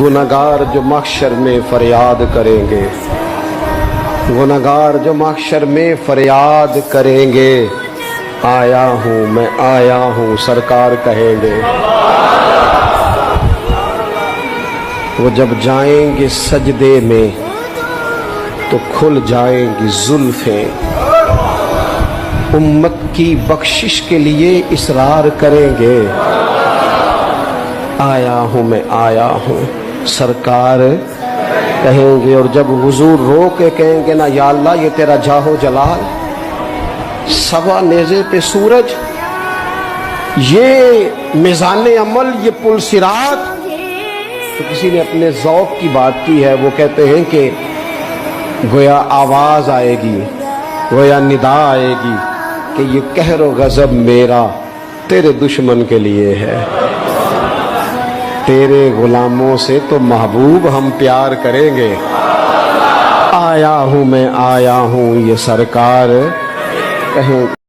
गुनहगार जो महशर में फरियाद करेंगे, गुनहगार जो महशर में फरियाद करेंगे, आया हूँ मैं आया हूँ सरकार कहेंगे। वो जब जाएंगे सजदे में तो खुल जाएंगी जुल्फें, उम्मत की बख्शिश के लिए इसरार करेंगे, आया हूँ मैं आया हूँ सरकार कहेंगे। और जब हुजूर रो के कहेंगे ना, या अल्लाह ये तेरा जाहो जलाल, सवा नेज़े पे सूरज, ये मिज़ाने अमल, ये पुल सिरात। तो किसी ने अपने ज़ौक़ की बात की है, वो कहते हैं कि गोया आवाज़ आएगी, गोया निदा आएगी कि ये कहर व गज़ब मेरा तेरे दुश्मन के लिए है, तेरे गुलामों से तो महबूब हम प्यार करेंगे, आया हूँ मैं आया हूँ ये सरकार कहें।